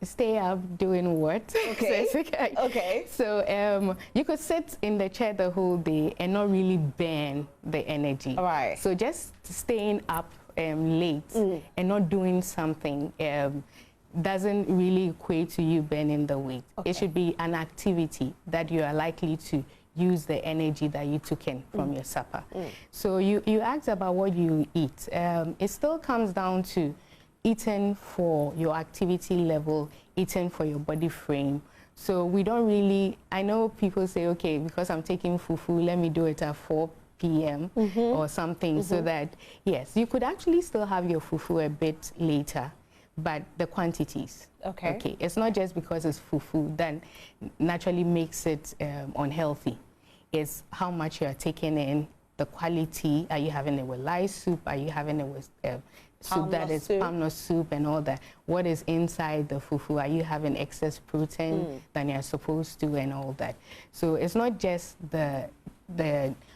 stay up doing what? Okay. Okay. So you could sit in the chair the whole day and not really burn the energy. All right. So just staying up late and not doing something doesn't really equate to you burning the weight. Okay. It should be an activity that you are likely to use the energy that you took in from your supper. So you asked about what you eat. It still comes down to eating for your activity level, eating for your body frame. So we don't really, I know people say, okay, because I'm taking fufu, let me do it at 4 p.m. or something, so that, yes, you could actually still have your fufu a bit later, but the quantities. Okay. Okay, it's not just because it's fufu that naturally makes it unhealthy. It's how much you are taking in, the quality. Are you having it with light soup? Are you having it with soup that is palm nut soup and all that? What is inside the fufu? Are you having excess protein than you're supposed to and all that? So it's not just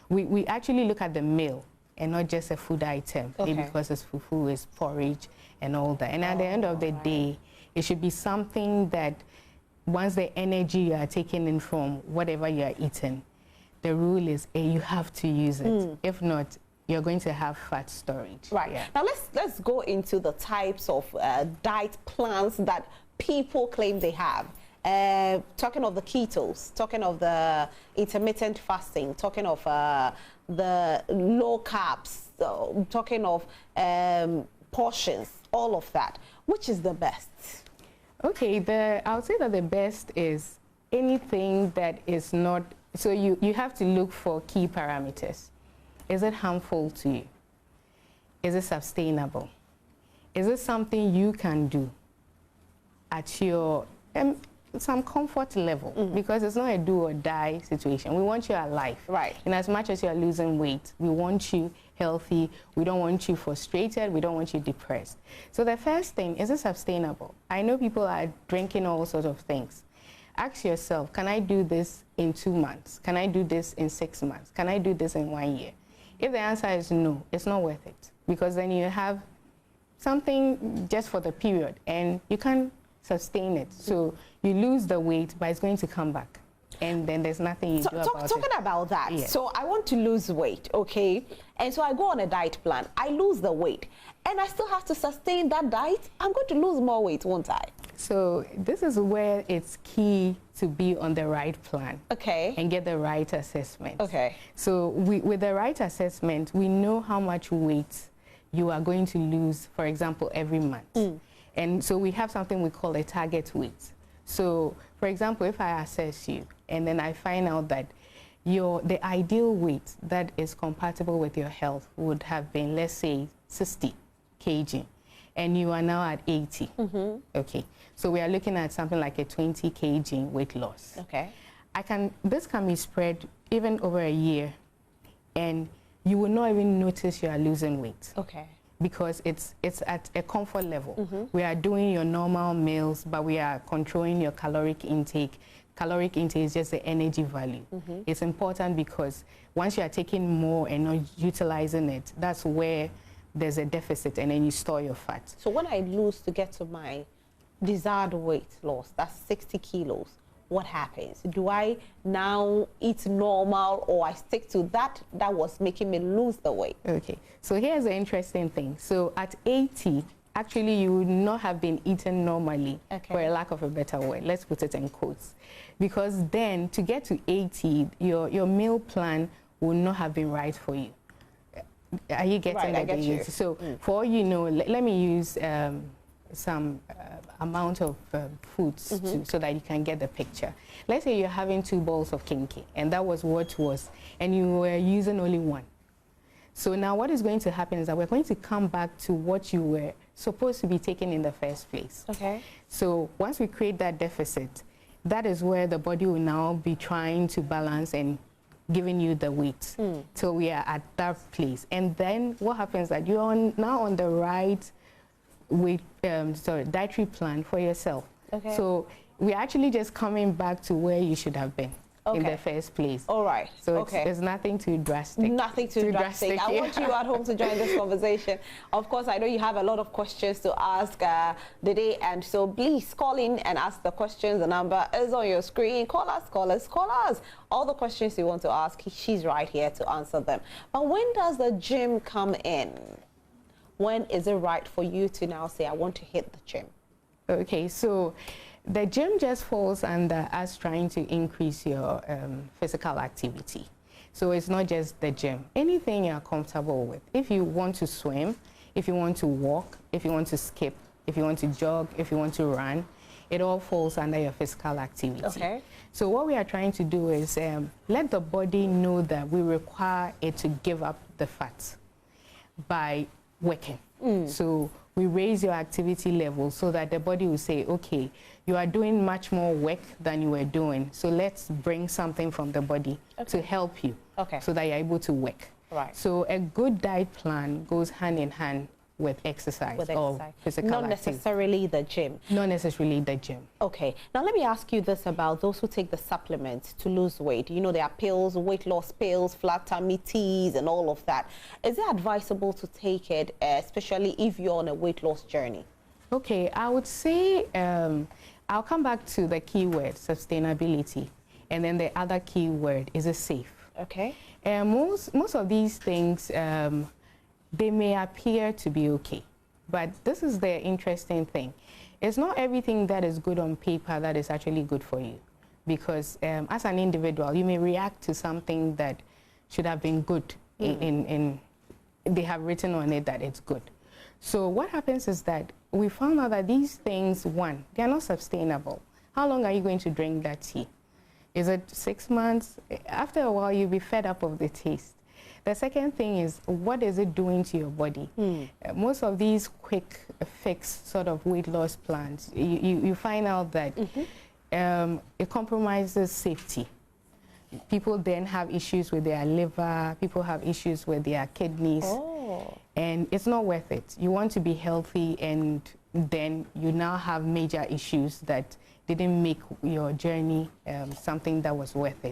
we actually look at the meal and not just a food item. Okay. Maybe because it's fufu, it's porridge and all that. And at the end of the day, it should be something that once the energy you are taking in from whatever you are eating, the rule is you have to use it. If not, you're going to have fat storage. Right. Yeah. Now let's go into the types of diet plans that people claim they have. Talking of the ketos, talking of the intermittent fasting, talking of the low carbs, talking of portions, all of that. Which is the best? Okay, I would say that the best is anything that is not, so you have to look for key parameters. Is it harmful to you? Is it sustainable? Is it something you can do at your some comfort level? Because it's not a do or die situation. We want you alive. Right. And as much as you are losing weight, we want you healthy. We don't want you frustrated. We don't want you depressed. So the first thing, is it sustainable? I know people are drinking all sorts of things. Ask yourself, can I do this in 2 months? Can I do this in 6 months? Can I do this in 1 year? If the answer is no, it's not worth it, because then you have something just for the period and you can't sustain it. So you lose the weight, but it's going to come back. And then there's nothing you do about it. Talking about that, yes. So I want to lose weight, okay? And so I go on a diet plan. I lose the weight. And I still have to sustain that diet. I'm going to lose more weight, won't I? So this is where it's key to be on the right plan. Okay. And get the right assessment. Okay. So with the right assessment, we know how much weight you are going to lose, for example, every month. And so we have something we call a target weight. So, for example, if I assess you and then I find out that the ideal weight that is compatible with your health would have been, let's say, 60 kg, and you are now at 80. Okay, so we are looking at something like a 20 kg weight loss. Okay. This can be spread even over a year, and you will not even notice you are losing weight. Okay. Because it's at a comfort level. We are doing your normal meals, but we are controlling your caloric intake. Caloric intake is just the energy value. It's important because once you are taking more and not utilizing it, that's where there's a deficit, and then you store your fat. So when I lose to get to my desired weight loss, that's 60 kilos, what happens? Do I now eat normal, or I stick to that was making me lose the weight? Okay, so here's the interesting thing. So at 80, actually you would not have been eating normally, for a lack of a better word. Let's put it in quotes. Because then to get to 80, your meal plan will not have been right for you. Are you getting right, I get you. So for all you know, let me use some amount of foods so that you can get the picture. Let's say you're having 2 balls of kinky, and that was what was, and you were using only 1. So now what is going to happen is that we're going to come back to what you were supposed to be taking in the first place. Okay. So once we create that deficit, that is where the body will now be trying to balance and giving you the weight. So we are at that place. And then what happens is that you're now on the right weight, dietary plan for yourself. Okay. So we're actually just coming back to where you should have been. in the first place. All right. So it's nothing too drastic. Nothing too drastic. I want you at home to join this conversation. Of course, I know you have a lot of questions to ask the day, and so please call in and ask the questions. The number is on your screen. Call us, call us, call us. All the questions you want to ask, she's right here to answer them. But when does the gym come in? When is it right for you to now say, I want to hit the gym? Okay, so the gym just falls under us trying to increase your physical activity. So it's not just the gym. Anything you're comfortable with. If you want to swim, if you want to walk, if you want to skip, if you want to jog, if you want to run, it all falls under your physical activity. Okay. So what we are trying to do is let the body know that we require it to give up the fat by working. So we raise your activity level so that the body will say, okay, you are doing much more work than you were doing. So let's bring something from the body to help you so that you're able to work. Right. So a good diet plan goes hand in hand with exercise or physical activity. Not necessarily the gym. Not necessarily the gym. Okay. Now let me ask you this about those who take the supplements to lose weight. You know, there are pills, weight loss pills, flat tummy teas and all of that. Is it advisable to take it, especially if you're on a weight loss journey? Okay, I would say I'll come back to the key word, sustainability. And then the other key word is safe. Okay. Most of these things, they may appear to be okay, but this is the interesting thing. It's not everything that is good on paper that is actually good for you, because as an individual, you may react to something that should have been good they have written on it that it's good. So what happens is that we found out that these things, one, they are not sustainable. How long are you going to drink that tea? Is it 6 months? After a while, you'll be fed up of the taste. The second thing is, what is it doing to your body? Most of these quick fix sort of weight loss plans, you find out that it compromises safety. People then have issues with their liver, people have issues with their kidneys, and it's not worth it. You want to be healthy, and then you now have major issues that didn't make your journey something that was worth it.